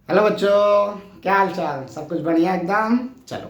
Hello बच्चों, क्या हाल चाल। सब कुछ बढ़िया एकदम। चलो,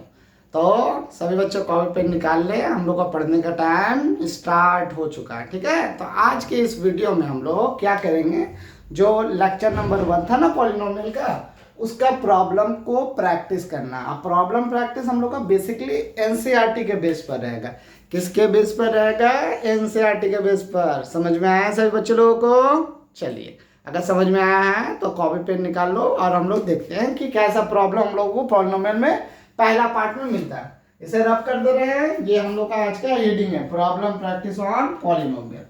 तो सभी बच्चों कॉपी पेन निकाल ले, हम लोग का पढ़ने का टाइम स्टार्ट हो चुका है। ठीक है, तो आज के इस वीडियो में हम लोग क्या करेंगे, जो लेक्चर नंबर 1 था ना पॉलिनोमियल का, उसका प्रॉब्लम को प्रैक्टिस करना। अब प्रॉब्लम प्रैक्टिस हम लोग का बेसिकली एनसीईआरटी के बेस पर रहेगा। किसके बेस पर रहेगा? एनसीईआरटी के बेस पर। समझ में आया सभी बच्चों लोगों को? चलिए, अगर समझ में आया है तो कॉपी पेन निकाल लो और हम लोग देखते हैं कि कैसा प्रॉब्लम हम लोगों को पॉलिनोमियल में पहला पार्ट में मिलता है। इसे रब कर दे रहे हैं। ये हम लोग का आज का हेडिंग है, प्रॉब्लम प्रैक्टिस ऑन पॉलिनोमियल।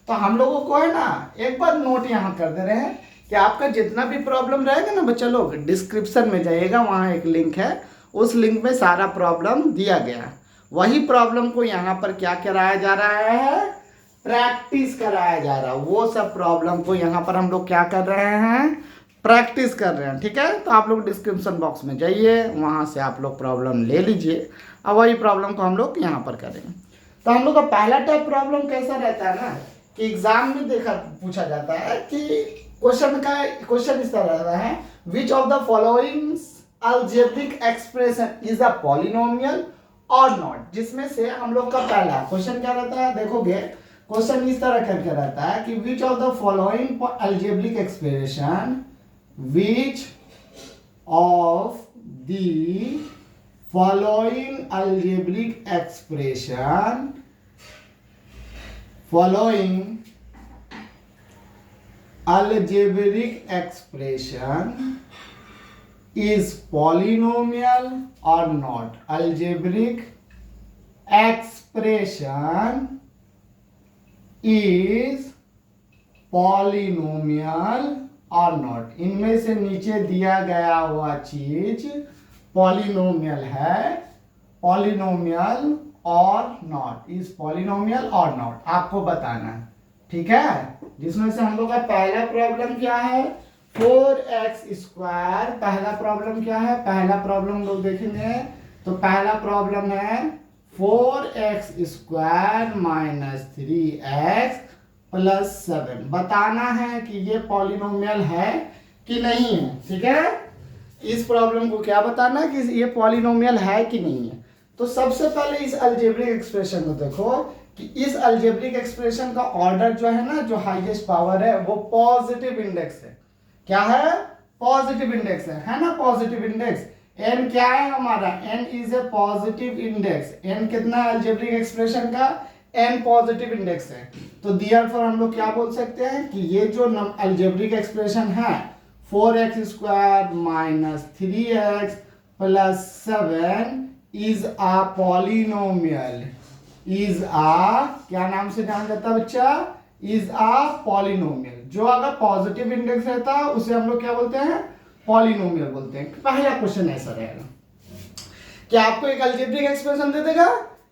तो हम लोगों को है ना, एक बार नोट यहाँ कर दे रहे हैं कि आपका जितना भी प्रॉब्लम रहेगा ना बच्चा लोग, डिस्क्रिप्शन में जाइएगा, वहाँ एक लिंक है, उस लिंक में सारा प्रॉब्लम दिया गया है। वही प्रॉब्लम को यहाँ पर क्या कराया जा रहा है? प्रैक्टिस कराया जा रहा है। वो सब प्रॉब्लम को यहाँ पर हम लोग क्या कर रहे हैं? प्रैक्टिस कर रहे हैं। ठीक है, तो आप लोग डिस्क्रिप्शन बॉक्स में जाइए, वहाँ से आप लोग प्रॉब्लम ले लीजिए और वही प्रॉब्लम को हम लोग यहाँ पर करेंगे। तो हम लोग का पहला टाइप प्रॉब्लम कैसा रहता है ना, कि एग्जाम में देखा पूछा जाता है कि क्वेश्चन इस तरह रहता है, which of the following algebraic expression is a polynomial और नॉट। जिसमें से हम लोग का पहला क्वेश्चन क्या रहता है, देखोगे क्वेश्चन इस तरह करके रहता है कि which of the following algebraic expression, which of the following algebraic expression, following algebraic expression is polynomial or not. Algebraic expression is polynomial or not. इनमें से नीचे दिया गया हुआ चीज पॉलिनोमियल है, पॉलिनोमियल और नॉट, इज पॉलिनोमियल और नॉट, आपको बताना है। ठीक है, जिसमें से हम लोग का पहला प्रॉब्लम क्या है, 4x²। पहला प्रॉब्लम क्या है? पहला प्रॉब्लम लोग देखेंगे तो पहला प्रॉब्लम है 4x² माइनस 3x प्लस 7। बताना है कि ये पॉलिनोमियल है कि नहीं है। ठीक है, इस प्रॉब्लम को क्या बताना है कि ये पॉलिनोमियल है कि नहीं है। तो सबसे पहले इस अलजेब्रिक एक्सप्रेशन को देखो कि इस अलजेब्रिक एक्सप्रेशन का ऑर्डर जो है ना, जो हाईएस्ट पावर है, वो पॉजिटिव इंडेक्स है। क्या है? पॉजिटिव इंडेक्स है ना, पॉजिटिव इंडेक्स। n क्या है हमारा? n is a positive index. n कितना है अलजेब्रिक एक्सप्रेशन का? n पॉजिटिव इंडेक्स है। तो देयरफॉर हम लोग क्या बोल सकते हैं कि ये जो अलजेब्रिक एक्सप्रेशन है 4x² minus 3x plus 7 is a polynomial. Is a, क्या नाम से जाना जाता है बच्चा? Is a polynomial. जो अगर पॉजिटिव इंडेक्स रहता है उसे हम लोग क्या बोलते हैं? पॉलिनोमियल बोलते हैं। पहला क्वेश्चन ऐसा रहेगा कि आपको एक अलजेब्रिक एक्सप्रेशन दे देगा।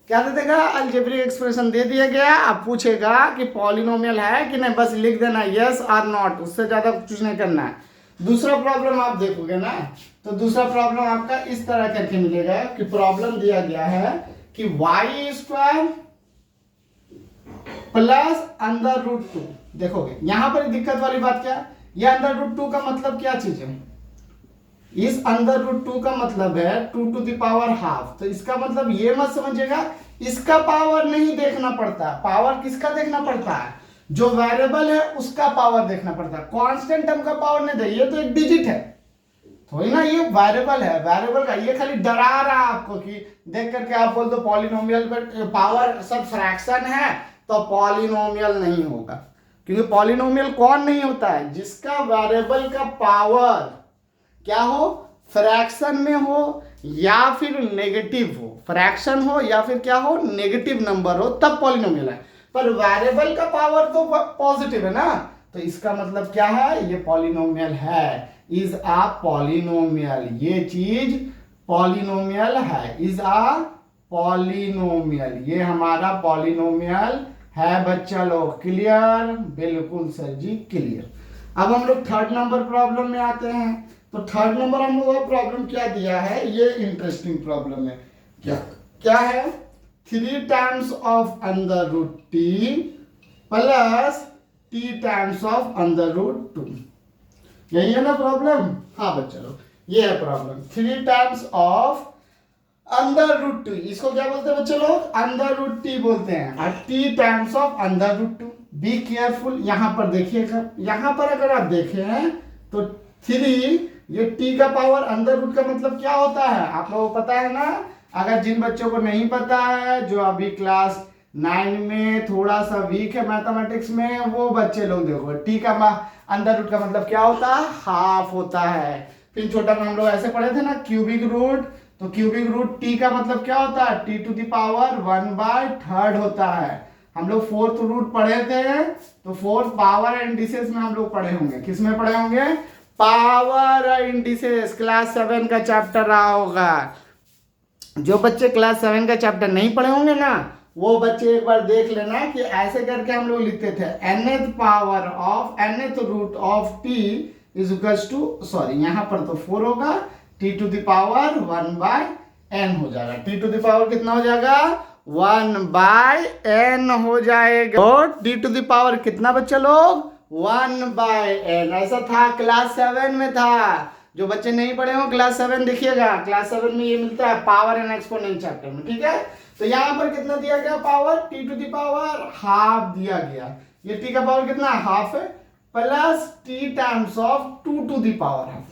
क्या दे देगा? अलजेब्रिक एक्सप्रेशन दे दिया गया। अब पूछेगा कि पॉलिनोमियल है कि नहीं, बस लिख देना यस और नॉट, उससे ज्यादा कुछ नहीं करना है। दूसरा प्रॉब्लम आप देखोगे ना, तो दूसरा प्रॉब्लम आपका इस तरह करके मिलेगा कि प्रॉब्लम दिया गया है कि y² प्लस √2। देखोगे यहां पर दिक्कत वाली बात क्या है, ये √2 का मतलब क्या चीज है? इस √2 का मतलब है 2 टू द पावर हाफ। तो इसका मतलब ये मत समझिएगा इसका पावर नहीं देखना पड़ता। पावर किसका देखना पड़ता है? जो वेरिएबल है उसका पावर देखना पड़ता है। कांस्टेंट टर्म का पावर नहीं दे, ये तो एक डिजिट है थोड़ी ना, ये वेरिएबल है। वेरिएबल का ये खाली डरा रहा है आपको कि देख करके आप बोल दो पॉलिनोमियल पर पावर सब फ्रैक्शन है तो पॉलिनोमियल नहीं होगा। क्योंकि पॉलिनोमियल कौन नहीं होता है? जिसका वेरिएबल का पावर क्या हो, फ्रैक्शन में हो या फिर नेगेटिव हो। फ्रैक्शन हो या फिर क्या हो, नेगेटिव नंबर हो, तब पॉलिनोमियल है। पर वेरिएबल का पावर तो पॉजिटिव है ना, तो इसका मतलब क्या है? ये पॉलिनोमियल है। इज आ पॉलिनोमियल, ये चीज पॉलिनोमियल है। इज आ पॉलिनोमियल, ये हमारा पॉलिनोमियल है बच्चा लोग। क्लियर? बिल्कुल सर जी, क्लियर। अब हम लोग थर्ड नंबर प्रॉब्लम में आते हैं। तो थर्ड नंबर हम लोग का प्रॉब्लम क्या दिया है, ये इंटरेस्टिंग प्रॉब्लम है। क्या क्या है? 3 times of √t plus t times of √2। यही है ना प्रॉब्लम। हाँ बच्चे लोग, ये है problem. 3 times of under root two, इसको क्या बोलते हैं बच्चे लोग? अंडर रूट टी बोलते हैं। और T times of under root two. Be careful, यहाँ पर देखिएगा, यहाँ पर अगर आप देखें तो 3, ये टी का पावर अंडर रूट का मतलब क्या होता है आप लोगों को पता है ना? अगर जिन बच्चों को नहीं पता है, जो अभी क्लास 9 में थोड़ा सा वीक है मैथमेटिक्स में, वो बच्चे लोग देखो, टी का अंडर रूट का मतलब क्या होता है? हाफ होता है। फिर छोटा में हम लोग ऐसे पढ़े थे ना, क्यूबिक रूट। तो क्यूबिक रूट टी का मतलब क्या होता है? टी टू द पावर 1/3 होता है। हम लोग 4th रूट पढ़े थे, तो 4th पावर इंडिसेस में हम लोग पढ़े होंगे। किस में पढ़े होंगे? पावर इंडिसेस, क्लास 7 का चैप्टर रहा होगा। जो बच्चे क्लास 7 का चैप्टर नहीं पढ़े होंगे ना, वो बच्चे एक बार देख लेना कि ऐसे करके हम लोग लिखते थे, nth power of nth root of t is equals to, sorry यहाँ पर तो 4 होगा, t to the power 1/n हो जाएगा। t टू द पावर कितना हो जाएगा? 1/n हो जाएगा। और t टू द पावर कितना बच्चे लोग? 1/n। ऐसा था क्लास 7 में था। जो बच्चे नहीं पढ़े हो क्लास 7 देखिएगा, क्लास 7 में ये मिलता है पावर एंड एक्सपोनेंट चैप्टर में, ठीक है। तो यहाँ पर कितना दिया गया power? T to the power half दिया गया। ये टी का पावर कितना? हाफ है, plus T times of 2 to the power half.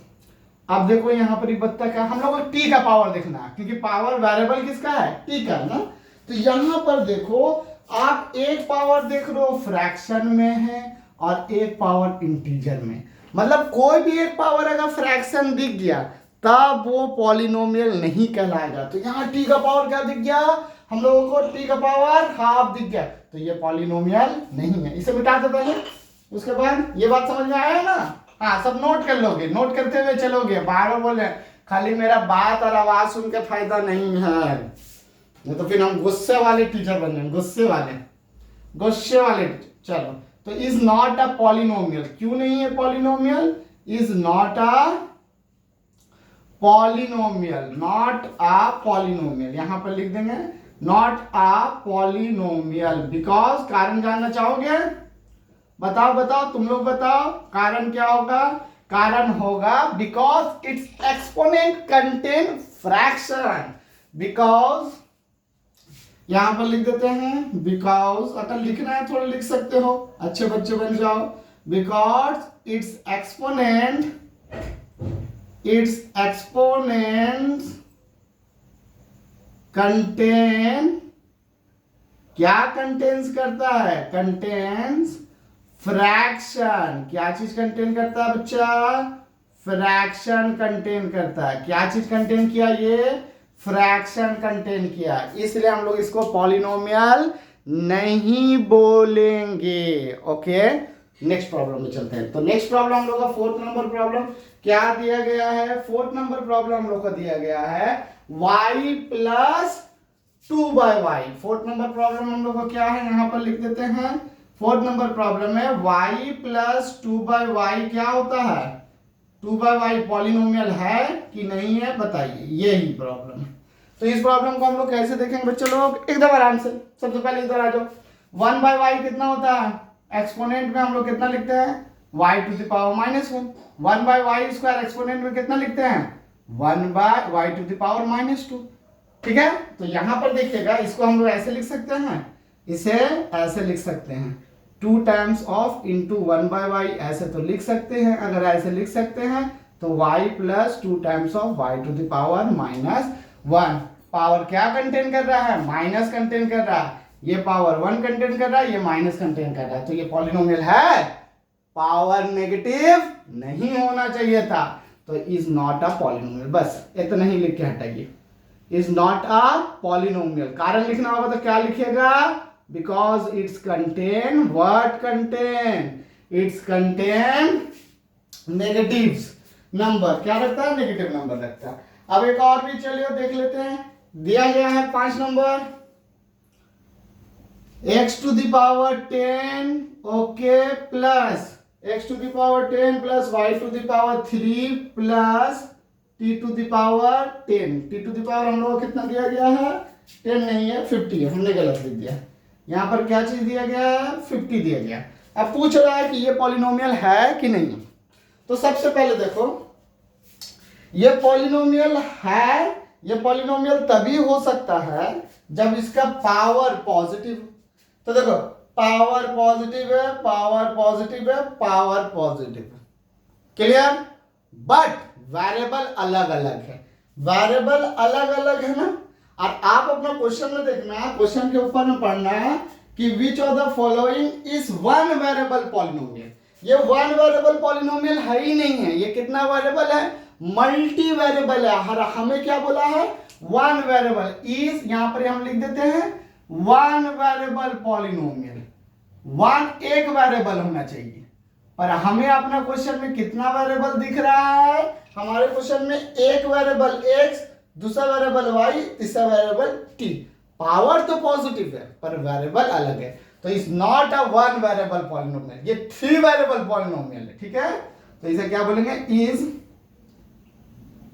अब देखो यहाँ पर बत्तख है, हम लोग को टी का पावर देखना है, क्योंकि पावर वेरिएबल किसका है? टी का ना। तो यहाँ पर देखो, आप एक पावर देख रहे हो फ्रैक्शन में है और एक पावर इंटीजर में। मतलब कोई भी एक पावर अगर फ्रैक्शन दिख गया तब वो पॉलिनोमियल नहीं कहलाएगा। तो यहाँ टी का पावर क्या दिख गया? हम लोगों को टी का पावर हाफ दिख गया, तो ये पॉलिनोमियल नहीं है। इसे मिटा दो पहले, उसके बाद ये बात समझ में आया ना? हाँ, सब नोट कर लोगे, नोट करते हुए चलोगे। बार बोले खाली मेरा बात और आवाज सुन के फायदा नहीं है, नहीं तो फिर हम गुस्से वाले टीचर बन जाएंगे। गुस्से वाले टीचर। चलो, तो इज नॉट अ पॉलिनोमियल। क्यों नहीं है polynomial? Is not a polynomial, not a polynomial. यहां पर लिख देंगे नॉट अ पॉलिनोमियल, बिकॉज कारण जानना चाहोगे? बताओ तुम लोग बताओ, कारण क्या होगा? कारण होगा because it's exponent contain fraction. Because यहां पर लिख देते हैं बिकॉज, अगर लिखना है थोड़ा लिख सकते हो, अच्छे बच्चे बन जाओ। बिकॉज इट्स एक्सपोनेंट कंटेन, क्या कंटेन्स करता है? Contains fraction. क्या चीज कंटेन करता है बच्चा? फ्रैक्शन कंटेन करता है। क्या चीज कंटेन किया? ये फ्रैक्शन कंटेन किया, इसलिए हम लोग इसको पॉलिनोमियल नहीं बोलेंगे। ओके, नेक्स्ट प्रॉब्लम में चलते हैं। तो नेक्स्ट प्रॉब्लम हम लोग का 4th नंबर प्रॉब्लम क्या दिया गया है? 4th नंबर प्रॉब्लम हम लोग का दिया गया है y plus 2/y। 4th number problem हम लोग का क्या है? यहां पर लिख देते हैं। 4th नंबर प्रॉब्लम है y प्लस 2/y क्या होता है? 2/y पॉलिनोमियल है कि नहीं है, बताइए। यही प्रॉब्लम है। तो इस प्रॉब्लम को हम लोग कैसे देखेंगे बच्चे लोग? एकदम आराम से। सबसे पहले इधर आ जाओ। 1/y कितना होता है? एक्सपोनेंट में हम लोग कितना लिखते हैं? y to the power -1। 1/y square exponent में कितना लिखते हैं? 1/y to the power -2। ठीक है, तो यहां पर देखिएगा, इसको हम लोग ऐसे लिख सकते हैं, इसे ऐसे लिख सकते हैं, 2 टाइम्स ऑफ इंटू 1/y ऐसे तो लिख सकते हैं। अगर ऐसे लिख सकते हैं तो y plus 2 times of y to the power -1। Power क्या कंटेन कर रहा है? माइनस कंटेन कर रहा है। ये पावर 1 कंटेन कर रहा है, ये माइनस कंटेन कर रहा है। तो ये पॉलिनोमियल है? पावर नेगेटिव नहीं होना चाहिए था, तो इज नॉट अ पॉलिनोमियल। बस इतना ही लिख के हटाइए, इज नॉट अ पॉलिनोमियल। कारण लिखना होगा तो क्या लिखिएगा? Because it's contain what contain? It's contain negatives number. क्या रखता है? नेगेटिव नंबर रखता है। अब एक और भी चलिए देख लेते हैं। दिया गया है 5 number, x to the power 10, okay, plus x to the power 10 plus y to the power 3 plus t to the power 10। t to the power हम लोग कितना दिया गया है? 10 नहीं है, 50 है, हमने गलत लिख दिया। यहाँ पर क्या चीज दिया गया है? 50 दिया गया। अब पूछ रहा है कि ये पॉलिनोमियल है कि नहीं। तो सबसे पहले देखो, ये पॉलिनोमियल है, ये पॉलिनोमियल तभी हो सकता है जब इसका पावर पॉजिटिव। तो देखो, पावर पॉजिटिव है, पावर पॉजिटिव है, पावर पॉजिटिव है, क्लियर। बट वेरिएबल अलग अलग है, वेरिएबल अलग अलग है ना। और आप अपना क्वेश्चन में देखना, क्वेश्चन के ऊपर में पढ़ना है कि which of the following is one variable polynomial. ये वन वेरिएबल पॉलिनोमियल है ही नहीं है, ये कितना वेरिएबल है, मल्टी वेरिएबल है। हर हमें क्या बोला है, वन वेरिएबल इज, यहां पर हम लिख देते हैं वन वेरिएबल पॉलिनोमियल। वन एक वेरिएबल होना चाहिए, पर हमें अपना क्वेश्चन में कितना वेरिएबल दिख रहा है, हमारे क्वेश्चन में एक वेरिएबल x, दूसरा वेरिएबल y, तीसरा वेरिएबल t। पावर तो पॉजिटिव है पर वेरिएबल अलग है, तो is not a one variable polynomial, ये थ्री वेरिएबल पॉलिनोमियल है, ठीक है। तो इसे क्या बोलेंगे, is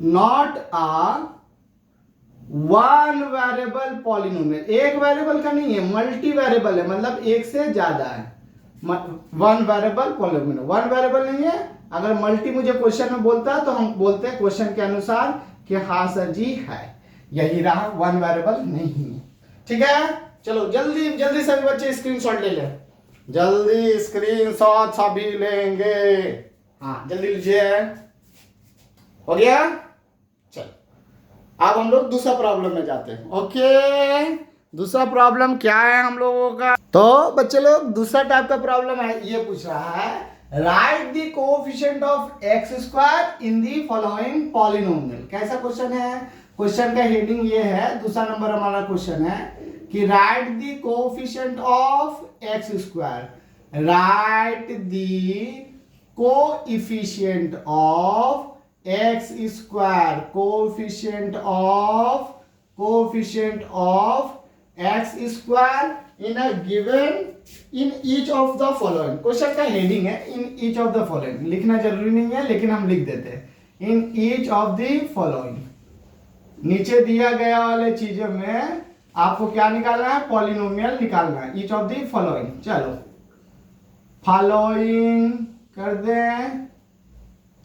not a one variable polynomial. एक वेरिएबल का नहीं है, मल्टी वेरिएबल है, मतलब एक से ज्यादा है। One variable polynomial, one variable नहीं है। अगर मल्टी मुझे क्वेश्चन में बोलता है तो हम बोलते हैं क्वेश्चन के अनुसार कि हाँ सर जी है, यही रहा, वन वेरिएबल नहीं है, ठीक है। चलो जल्दी जल्दी सभी बच्चे स्क्रीनशॉट ले लें, जल्दी स्क्रीनशॉट सभी लेंगे, हाँ जल्दी लीजिए, हो गया। चलो अब हम लोग दूसरा प्रॉब्लम में जाते हैं। ओके, दूसरा प्रॉब्लम क्या है हम लोगों का, तो बच्चे लोग दूसरा टाइप का प्रॉब्लम है, ये पूछ रहा है right the coefficient of x square in the following polynomial. कैसा क्वेश्चन है, क्वेश्चन का हेडिंग ये है, दूसरा नंबर हमारा क्वेश्चन है कि right the coefficient of x square, right the coefficient of x square, coefficient of x square in a given in each of the following. Question का हेडिंग है in each of the following, लिखना जरूरी नहीं है लेकिन हम लिख देते हैं in each of the following. नीचे दिया गया वाले चीजों में आपको क्या निकालना है, पॉलिनोमियल निकालना है, ईच ऑफ द फॉलोइंग। चलो फॉलोइंग कर दें,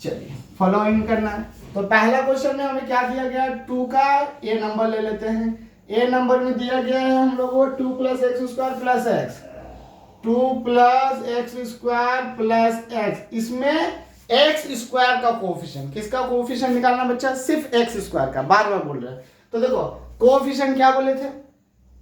चलिए फॉलोइंग करना है। तो पहला क्वेश्चन में हमें क्या दिया गया, 2 का ए नंबर ले लेते हैं। ए नंबर में दिया गया है हम लोग को 2 plus x square plus x, 2 plus x square plus x. इसमें एक्स स्क्वायर का कोएफिशिएंट, किसका कोएफिशिएंट निकालना बच्चा, सिर्फ एक्स स्क्वायर का, बार बार बोल रहे हैं। तो देखो कोएफिशिएंट क्या बोले थे,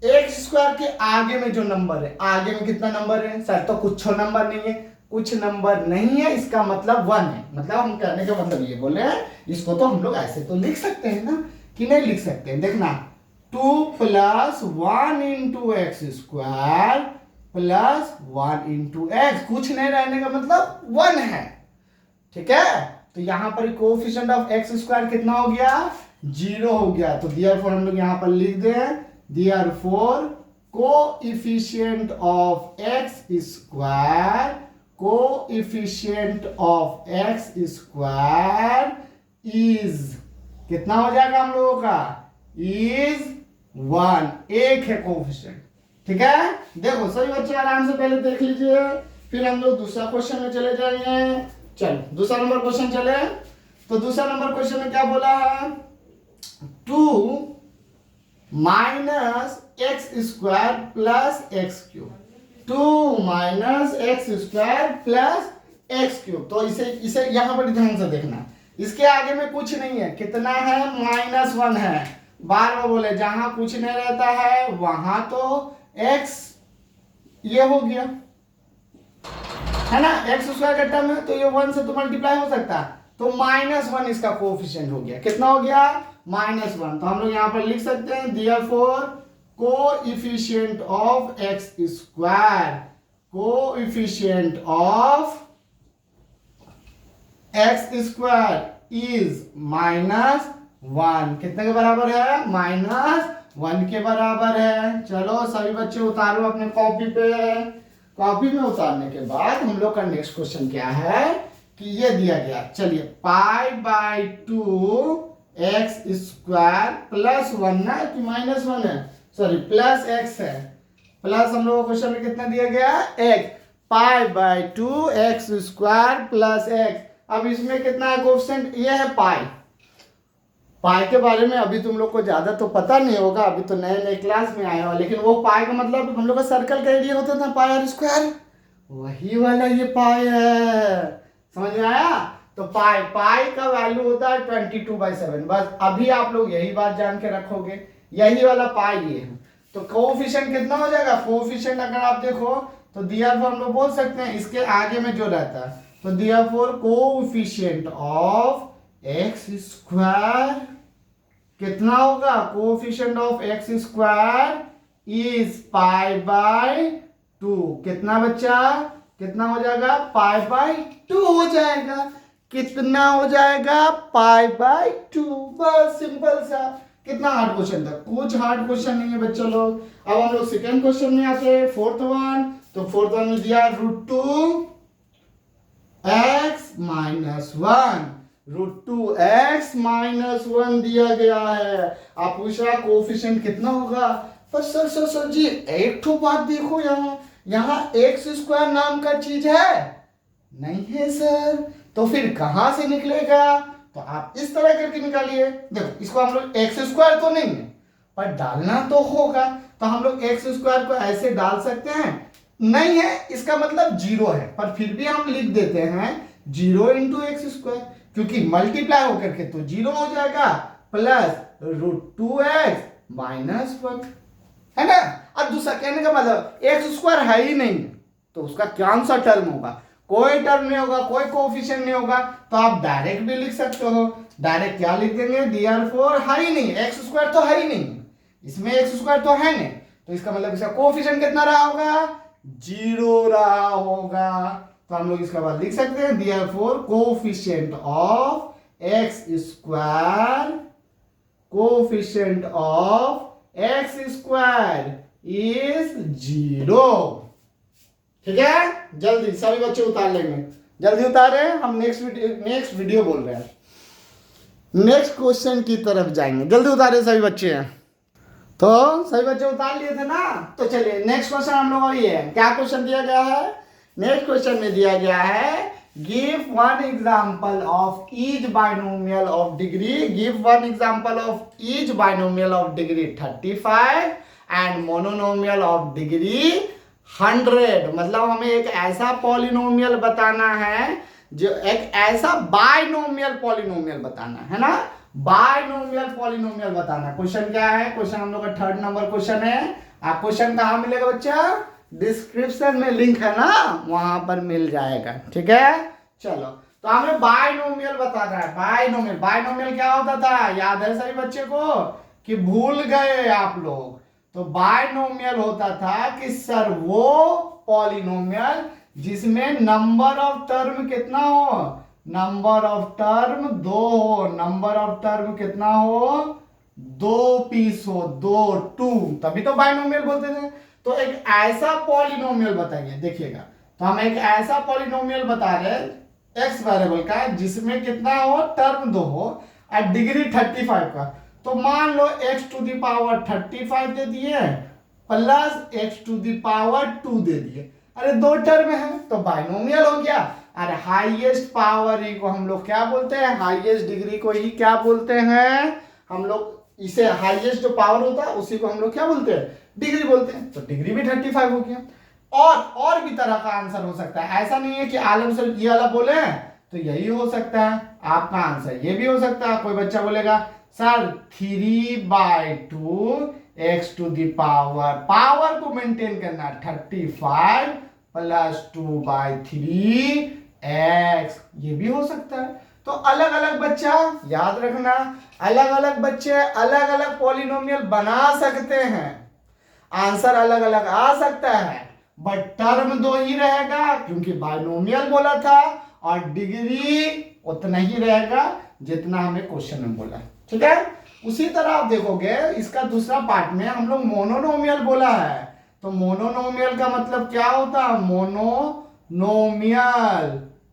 एक्स स्क्वायर के आगे में जो नंबर है, आगे में कितना नंबर है सर, तो कुछ नंबर नहीं है, कुछ नंबर नहीं है, इसका मतलब 1 है। मतलब हम कहने का मतलब ये बोले हैं, इसको तो हम लोग ऐसे तो लिख सकते हैं ना, कि नहीं लिख सकते हैं। देखना 2 plus 1 into x square plus 1 into x, कुछ नहीं रहने का मतलब 1 है, ठीक है। तो यहां पर कोएफिशिएंट ऑफ एक्स स्क्वायर कितना हो गया, 0 हो गया। तो देयरफॉर हम लोग यहां पर लिख दें, therefore coefficient of x square, coefficient of x square is, कितना हो जाएगा हम लोगों का, इज 1, एक है कोएफिशिएंट, ठीक है। देखो सभी बच्चे आराम से पहले देख लीजिए, फिर हम लोग दूसरा क्वेश्चन में चले जाएंगे। चलो दूसरा नंबर क्वेश्चन चले, तो दूसरा नंबर क्वेश्चन में क्या बोला है, 2 minus x square plus x cube, 2 minus x square plus x cube. तो इसे यहां पर ध्यान से देखना, इसके आगे में कुछ नहीं है, कितना है, -1 है। बार बार बोले जहां कुछ नहीं रहता है वहां तो x ये हो गया है ना, एक्स स्क्वायर का टर्म है तो ये 1 से तो मल्टीप्लाई हो सकता है, तो -1 इसका कोएफिशिएंट हो गया, कितना हो गया, -1। तो हम लोग यहां पर लिख सकते हैं therefore coefficient of x square, coefficient of x square is -1, कितने के बराबर है, -1 के बराबर है। चलो सभी बच्चे उतारो अपने कॉपी पे, कॉपी में उतारने के बाद हम लोग का नेक्स्ट क्वेश्चन क्या है कि ये दिया गया, चलिए π/2 एक्स स्क्वायर प्लस 1 ना, कि -1 है, सॉरी प्लस एक्स है, प्लस हम लोग को क्वेश्चन में कितना दिया गया, x, π/2 x square plus x. अब इसमें कितना है कोएफिशिएंट, ये है पाई। पाई के बारे में अभी तुम लोग को ज्यादा तो पता नहीं होगा, अभी तो नए नए क्लास में आए हो, लेकिन वो पाई का मतलब हम लोग का सर्कल का एरिया होता था पाई आर स्क्वायर, वही वाला ये पाई है। समझ में आया? तो पाई पाई का वैल्यू होता है 22/7। बस अभी आप लोग यही बात जान के रखोगे, यही वाला पाई ये है। तो कोएफिशिएंट कितना हो जाएगा, कोएफिशिएंट अगर आप देखो तो दियरफॉर हम लोग बोल सकते हैं इसके आगे में जो रहता है, तो therefore coefficient of x square कितना होगा, coefficient of x square is π/2। कितना बच्चा, कितना हो जाएगा, π/2 हो जाएगा। कितना हो जाएगा, π/2। बस सिंपल सा। कितना हार्ड क्वेश्चन था, कुछ हार्ड क्वेश्चन नहीं है बच्चों लोग। अब हम लोग सेकंड क्वेश्चन में आते हैं, फोर्थ वन। तो फोर्थ वन में दिया √2 x - 1, √2x - 1 दिया गया है। आप पूछ रहा कोएफिशिएंट कितना होगा, पर सर जी एक तो बात देखो, यहाँ एक्स स्क्वायर नाम का चीज है नहीं है सर, तो फिर कहां से निकलेगा, तो आप इस तरह करके निकालिए। देखो इसको हम लोग एक्स स्क्वायर तो नहीं है पर डालना तो होगा, तो हम लोग एक्स स्क्वायर को ऐसे डाल सकते हैं, नहीं है इसका मतलब 0 है, पर फिर भी हम लिख देते हैं 0 × x², क्योंकि मल्टीप्लाई होकर के तो 0 हो जाएगा, प्लस √2x - 1 है ना। अब दूसरा कहने का मतलब x² है ही नहीं, तो उसका कौन सा टर्म होगा, कोई टर्म नहीं होगा, कोई कोएफिशिएंट नहीं होगा, तो आप डायरेक्ट भी लिख सकते हो। डायरेक्ट क्या लिख देंगे, दियरफॉर है ही नहीं, x² तो है ही नहीं, इसमें x² तो है नहीं, तो इसका मतलब इसका कोएफिशिएंट कितना रहा होगा, 0 रहा होगा। तो हम लोग इसका बाद लिख सकते हैं therefore coefficient of x², coefficient of x² is 0। ठीक है, जल्दी सभी बच्चे उतार लेंगे, जल्दी उतारे। हम नेक्स्ट वीडियो बोल रहे हैं, नेक्स्ट क्वेश्चन की तरफ जाएंगे, जल्दी उतारे सभी बच्चे। तो सभी बच्चे उतार लिए थे ना, तो चलिए नेक्स्ट क्वेश्चन हम लोग ये है, क्या क्वेश्चन दिया गया है, नेक्स्ट क्वेश्चन में दिया गया है give one example of each binomial of degree, give one example of each binomial of degree 35 and monomial of degree 100। मतलब हमें एक ऐसा पॉलिनोमियल बताना है, जो एक ऐसा बाइनोमियल पॉलिनोमियल बताना है ना, बाइनोमियल पॉलिनोमियल बताना। क्वेश्चन क्या है, क्वेश्चन हम लोग का 3rd नंबर क्वेश्चन है। आप क्वेश्चन कहाँ मिलेगा बच्चा, डिस्क्रिप्शन में लिंक है ना, वहां पर मिल जाएगा। ठीक है, चलो तो हमें बाइनोमियल बताना है। बाइनोमियल, बाइनोमियल क्या होता था, याद है सभी बच्चे को कि भूल गए आप लोग, तो बाइनोमियल होता था कि सर वो पॉलिनोमियल जिसमें नंबर ऑफ टर्म कितना हो, नंबर ऑफ टर्म 2 हो, नंबर ऑफ टर्म कितना हो, 2 पीस हो, 2 तभी तो बाइनोमियल बोलते थे। तो एक ऐसा पॉलिनोमियल बताइए, देखिएगा, तो हम एक ऐसा पॉलिनोमियल बता रहे हैं एक्स वेरिएबल का जिसमें कितना हो, टर्म 2 हो और डिग्री 35 का। तो मान लो x⁵ दे दिए प्लस x⁵ 2 दे दिए, अरे 2 टर्म है तो बाइनोमियल हो गया। अरे हाईएस्ट पावर ही को हम लोग क्या बोलते हैं, हाईएस्ट डिग्री को ही क्या बोलते हैं हम लोग, इसे हाईएस्ट जो पावर होता है उसी को हम लोग क्या बोलते हैं, डिग्री बोलते हैं। तो डिग्री भी 35 हो गया। और भी तरह का आंसर हो सकता है, ऐसा नहीं है कि आलम सर ये वाला बोले तो यही हो सकता है आपका आंसर, ये भी हो सकता है। कोई बच्चा बोलेगा सर 3/2 पावर को मेंटेन करना 35 प्लस 2/3 x, ये भी हो सकता है। तो अलग अलग बच्चा याद रखना, अलग अलग बच्चे अलग अलग पॉलिनोमियल बना सकते हैं, आंसर अलग अलग आ सकता है, बट टर्म 2 ही रहेगा क्योंकि बाइनोमियल बोला था, और डिग्री उतना ही रहेगा जितना हमें क्वेश्चन में बोला। ठीक है, उसी तरह आप देखोगे इसका दूसरा पार्ट में हम लोग मोनोनोमियल बोला है। तो मोनोनोमियल का मतलब क्या होता है, मोनोनोमियल।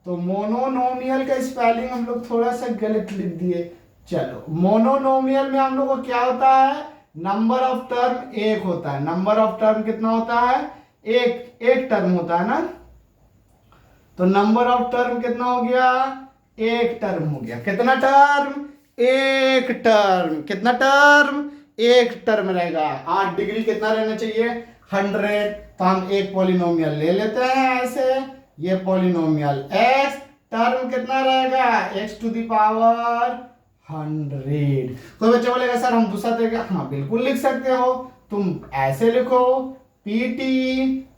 तो मोनोनोमियल का स्पेलिंग हम लोग थोड़ा सा गलत लिख दिए। चलो, मोनोनोमियल में हम लोग को क्या होता है, नंबर ऑफ टर्म 1 होता है। नंबर ऑफ टर्म कितना होता है, एक टर्म होता है ना। तो नंबर ऑफ टर्म कितना हो गया, एक टर्म हो गया। कितना टर्म? एक टर्म। कितना टर्म? एक टर्म रहेगा। 8 डिग्री कितना रहना चाहिए? 100। तो हम एक पॉलिनोमियल ले लेते हैं ऐसे, ये पॉलिनोमियल x, टर्म कितना रहेगा? x to the power 100। कोई बच्चा बोलेगा सर हम दूसरा तरीका, हाँ बिल्कुल लिख सकते हो। तुम ऐसे लिखो pt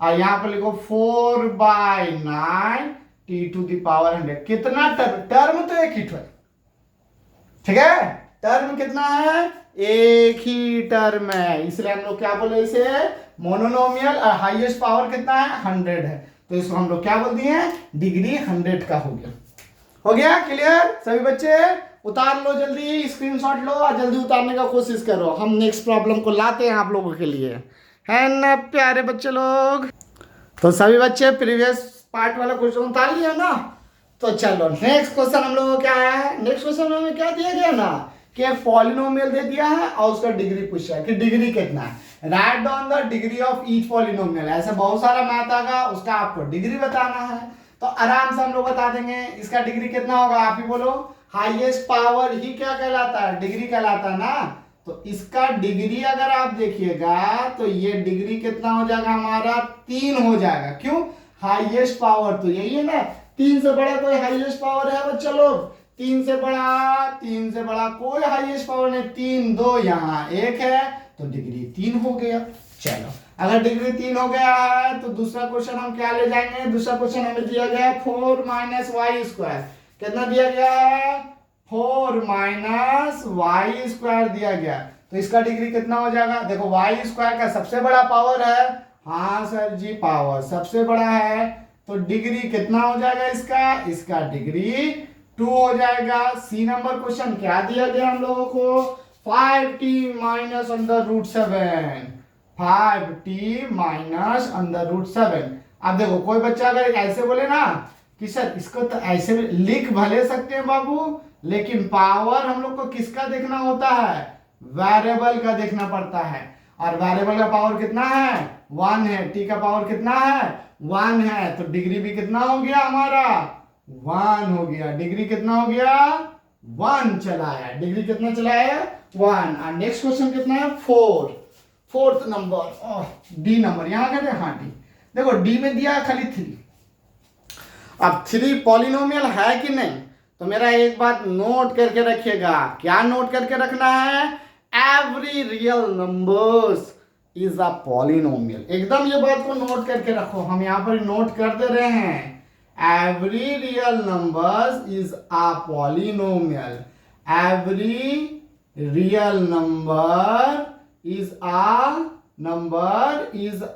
और यहाँ पर लिखो 4/9 t टू द पावर 100। कितना टर्म? टर्म तो एक ही है, ठीक है। टर्म कितना है? एक ही टर्म है, इसलिए हम लोग क्या बोले इसे? मोनोनोमियल। और हाईएस्ट पावर कितना है? 100 है, तो इसको हम लोग क्या बोल दिए? डिग्री 100 का हो गया। हो गया क्लियर सभी बच्चे? उतार लो जल्दी, स्क्रीनशॉट लो और जल्दी उतारने का कोशिश करो। हम नेक्स्ट प्रॉब्लम को लाते हैं आप लोगों के लिए, है ना प्यारे बच्चे लोग? तो सभी बच्चे प्रीवियस पार्ट वाला क्वेश्चन उतार लिया ना? तो चलो नेक्स्ट क्वेश्चन हम लोगों को क्या है? नेक्स्ट क्वेश्चन में क्या दिया गया ना कि पॉलिनोमियल दे दिया है और उसका डिग्री पूछा है कि डिग्री कितना है। Write down the degree of each polynomial. ऐसे बहुत सारा मैथ आएगा, उसका आपको डिग्री बताना है। तो आराम से हम लोग बता देंगे इसका डिग्री कितना होगा। आप ही बोलो। हाईएस्ट पावर ही क्या कहलाता है? डिग्री कहलाता है ना। तो इसका डिग्री अगर आप देखिएगा तो ये डिग्री कितना हो जाएगा हमारा? 3 हो जाएगा। क्यों? हाईएस्ट पावर तो यही है ना। 3 से बड़ा कोई हाईएस्ट पावर है बच्चा लोग? 3 से बड़ा कोई हाईएस्ट पावर नहीं। 3 2 यहाँ 1 है, तो डिग्री 3 हो गया। चलो अगर डिग्री 3 हो गया है तो दूसरा क्वेश्चन हम क्या ले जाएंगे? दूसरा क्वेश्चन हमें दिया गया है 4 - y²। कितना दिया गया है? 4 - y² दिया गया। तो इसका डिग्री कितना हो जाएगा? देखो y² का सबसे बड़ा पावर है। हाँ सर जी, पावर सबसे बड़ा है, तो डिग्री कितना हो जाएगा इसका? इसका डिग्री 2 हो जाएगा। सी नंबर क्वेश्चन क्या दिया गया हम लोगों को? 5t - √7। 5t - √7। अब देखो कोई बच्चा अगर ऐसे बोले ना कि सर इसको तो ऐसे लिख भले सकते हैं बाबू, लेकिन पावर हम लोग को किसका देखना होता है? वेरिएबल का देखना पड़ता है। और वेरिएबल का पावर कितना है? 1 है। टी का पावर कितना है? 1 है। तो डिग्री भी कितना हो गया हमारा? 1 हो गया। डिग्री कितना हो गया? 1 चला है। डिग्री कितना चला है? 1। और नेक्स्ट क्वेश्चन कितना है? 4th नंबर, डी नंबर यहाँ कहते हैं। हाँ डी। देखो डी में दिया खाली 3। अब 3 पॉलिनोमियल है कि नहीं? तो मेरा एक बात नोट करके रखिएगा। क्या नोट करके रखना है? Every real numbers is a polynomial. एकदम ये बात को नोट करके रखो, हम यहाँ पर नोट कर दे रहे हैं। Every real numbers is a polynomial. Every real number is a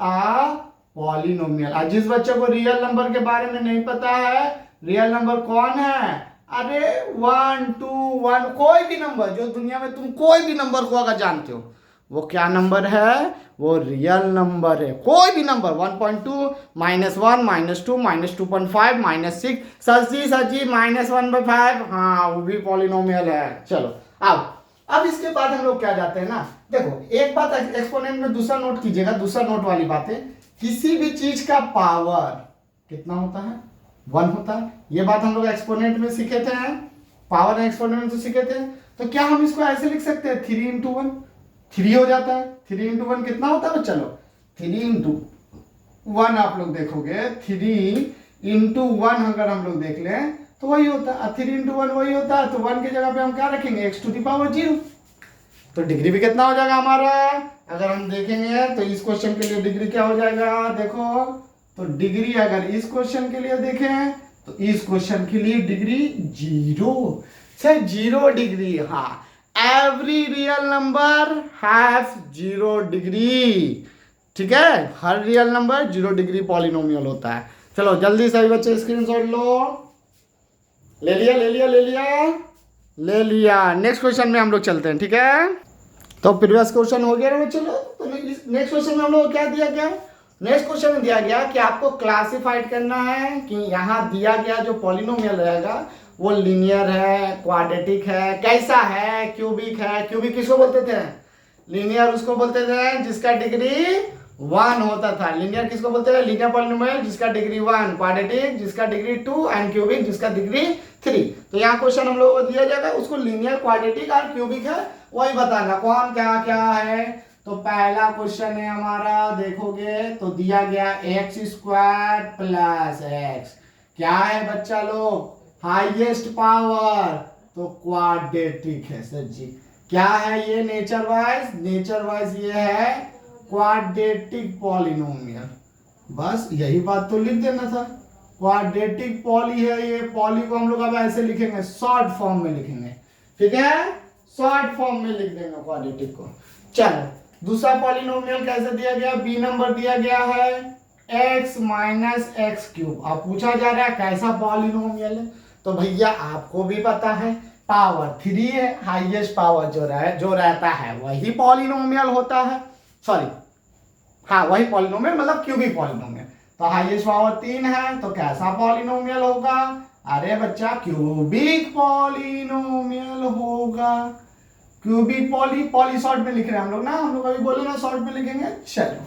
polynomial. आज जिस बच्चे को रियल नंबर के बारे में नहीं पता है, रियल नंबर कौन है? अरे 1 2 1, कोई भी नंबर जो दुनिया में तुम कोई भी नंबर को अगर जानते हो वो क्या नंबर है? वो रियल नंबर है। कोई भी नंबर 1.2 -1 -2 -2.5 -6, सर जी -1/5, हाँ वो भी पॉलिनोमियल है। चलो अब इसके बाद हम लोग क्या जाते हैं ना, देखो एक बात एक्सपोनेंट में दूसरा नोट कीजिएगा। दूसरा नोट वाली बात है, किसी भी चीज का पावर कितना होता है? 1 होता है। ये बात हम लोग एक्सपोनेंट में सीखे थे, पावर एक्सपोनेंट में तो सीखे थे। तो क्या हम इसको ऐसे लिख सकते हैं? 3 × 1 3 हो जाता है। 3 × 1 कितना होता है? चलो 3 × 1 आप लोग देखोगे, 3 × 1 अगर हम लोग देख लें तो वही होता है। 3 × 1 वही होता है। तो 1 की जगह पे हम क्या रखेंगे? x to the power 0। तो डिग्री भी कितना हो जाएगा हमारा? अगर हम देखेंगे तो इस क्वेश्चन के लिए डिग्री क्या हो जाएगा? देखो तो डिग्री अगर इस क्वेश्चन के लिए देखें तो इस क्वेश्चन के लिए डिग्री 0 से 0 डिग्री। हाँ, every real number have 0 degree. ठीक है, हर रियल नंबर 0 डिग्री पॉलिनोमियल होता है। चलो जल्दी से बच्चे स्क्रीनशॉट लो। ले लिया। नेक्स्ट क्वेश्चन में हम लोग चलते हैं। ठीक है, तो प्रीवियस क्वेश्चन हो गया ना। चलो तो नेक्स्ट क्वेश्चन में हम लोग क्या दिया गया? नेक्स्ट क्वेश्चन में दिया गया कि आपको क्लासिफाइड करना है कि यहाँ दिया गया जो पॉलिनोमियल रहेगा वो लीनियर है, क्वाड्रेटिक है, कैसा है, क्यूबिक है। क्यूबिक किसको बोलते थे? लीनियर उसको बोलते थे जिसका डिग्री 1 होता था। लीनियर किसको बोलते हैं? लीनियर पॉलिनोमियल जिसका डिग्री 1, क्वाड्रेटिक जिसका डिग्री 2 एंड क्यूबिक जिसका डिग्री 3। तो यहाँ क्वेश्चन हम लोगों को दिया जाएगा, उसको लीनियर, क्वाड्रेटिक और क्यूबिक है वही बताना कौन क्या क्या है। तो पहला क्वेश्चन है हमारा, देखोगे तो दिया गया x² प्लस x, क्या है बच्चा लोग? हाईएस्ट पावर, तो क्वाड्रेटिक है सर जी। क्या है ये नेचर वाइज? नेचर वाइज ये है क्वाड्रेटिक पॉलिनोमियल। बस यही बात तो लिख देना था, क्वाड्रेटिक पॉली है ये। पॉली को हम लोग अब ऐसे लिखेंगे, शॉर्ट फॉर्म में लिखेंगे, ठीक है, शॉर्ट फॉर्म में लिख देंगे क्वाड्रेटिक को। चलो दूसरा पॉलिनोमियल कैसे दिया गया? बी नंबर दिया गया है x माइनस एक्स क्यूब। अब पूछा जा रहा है कैसा पॉलिनोमियल है, तो भैया आपको भी पता है पावर 3 है, हाईएस्ट पावर जो रहता है वही पॉलिनोमियल होता है, सॉरी हाँ वही पॉलिनोमियल मतलब क्यूबिक पॉलिनोमियल। तो हाईएस्ट पावर 3 है, तो कैसा पॉलिनोमियल होगा? अरे बच्चा क्यूबिक पॉलिनोमियल होगा। क्यूबिक पॉली शॉर्ट में लिख रहे हैं हम लोग ना, हम लोग अभी बोले ना शॉर्ट में लिखेंगे। चलो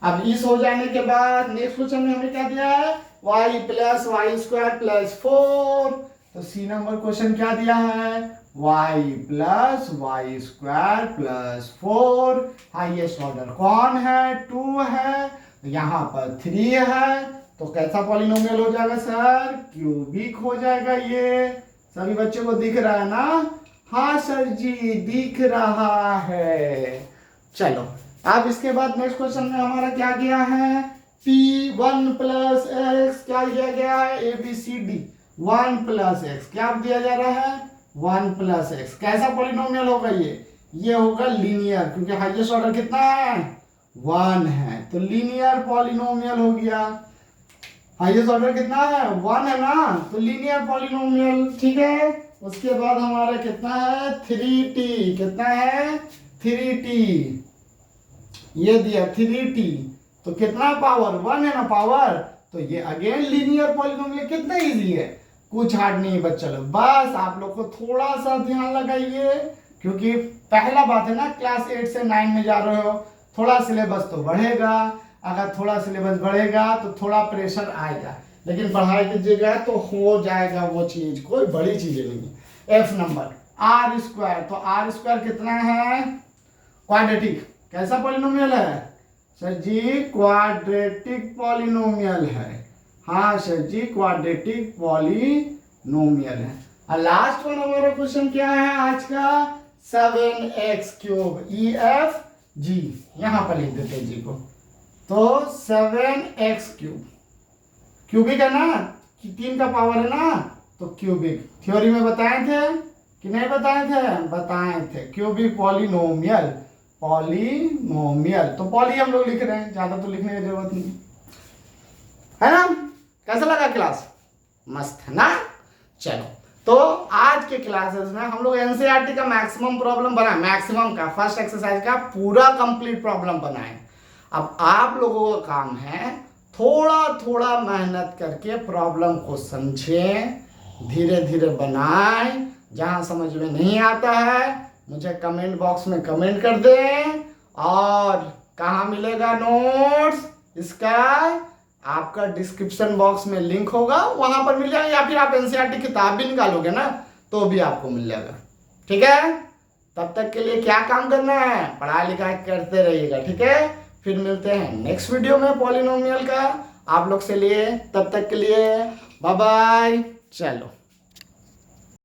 अब इस हो जाने के बाद नेक्स्ट क्वेश्चन में हमें क्या दिया है? y plus y² plus 4। तो सी नंबर क्वेश्चन क्या दिया है? y plus y² plus 4। Highest order कौन है? 2 है, यहाँ पर 3 है, तो कैसा पॉलिनोमियल हो जाएगा सर? क्यूबिक हो जाएगा। ये सभी बच्चों को दिख रहा है ना? हाँ सर जी दिख रहा है। चलो अब इसके बाद नेक्स्ट क्वेश्चन में हमारा क्या गया है? P1 प्लस एक्स, क्या दिया गया है? ABCD 1 प्लस एक्स, क्या दिया जा रहा है? 1 प्लस एक्स। कैसा पॉलिनोमियल होगा ये होगा लीनियर, क्योंकि हाईएस्ट ऑर्डर कितना है? 1 है, तो लीनियर पॉलिनोमियल हो गया। हाईएस्ट ऑर्डर कितना है? 1 है ना, तो लीनियर पॉलिनोमियल, ठीक है। उसके बाद हमारा कितना है? 3t, कितना है? 3t, ये दिया 3t, तो कितना पावर? 1 है ना पावर, तो ये अगेन लीनियर पॉलिनोमियल। कितना इजी है, कुछ हार्ड नहीं बच्चा लोग, बस आप लोग को थोड़ा सा ध्यान लगाइए, क्योंकि पहला बात है ना, क्लास 8 से 9 में जा रहे हो, थोड़ा सिलेबस तो बढ़ेगा। अगर थोड़ा सिलेबस बढ़ेगा तो थोड़ा प्रेशर आएगा, लेकिन पढ़ाई कीजिएगा तो हो जाएगा वो चीज, कोई बड़ी चीजें नहीं। F नंबर r², तो r² कितना है? क्वाड्रेटिक। कैसा पॉलिनोमियल है सर जी? क्वाड्रेटिक पॉलिनोमियल है। हाँ सर जी क्वाड्रेटिक पॉलिनोमियल है। और लास्ट वन हमारा क्वेश्चन क्या है आज का? 7x³ EFG, यहां पर लिख देते जी को, तो 7x³ क्यूबिक है ना, कि 3 का पावर है ना, तो क्यूबिक। थ्योरी में बताए थे कि नहीं बताए थे? बताए थे। क्यूबिक पॉलिनोमियल, पॉलिनोमियल, तो पॉली हम लोग लिख रहे हैं, ज्यादा तो लिखने की जरूरत नहीं है ना। कैसा लगा क्लास? मस्त है ना। चलो तो आज के क्लासेस में हम लोग एनसीईआरटी का मैक्सिमम प्रॉब्लम बनाए, मैक्सिमम का फर्स्ट एक्सरसाइज का पूरा कंप्लीट प्रॉब्लम बनाए। अब आप लोगों का काम है थोड़ा थोड़ा मेहनत करके प्रॉब्लम को समझें, धीरे धीरे बनाएं। जहां समझ में नहीं आता है मुझे कमेंट बॉक्स में कमेंट कर दें। और कहाँ मिलेगा नोट्स इसका? आपका डिस्क्रिप्शन बॉक्स में लिंक होगा, वहां पर मिल जाएगा, या फिर आप एनसीईआरटी किताब भी निकालोगे ना तो भी आपको मिल जाएगा। ठीक है, तब तक के लिए क्या काम करना है? पढ़ाई लिखाई करते रहिएगा। ठीक है, फिर मिलते हैं नेक्स्ट वीडियो में पॉलिनोमियल का आप लोग से लिए। तब तक के लिए बाय बाय। चलो।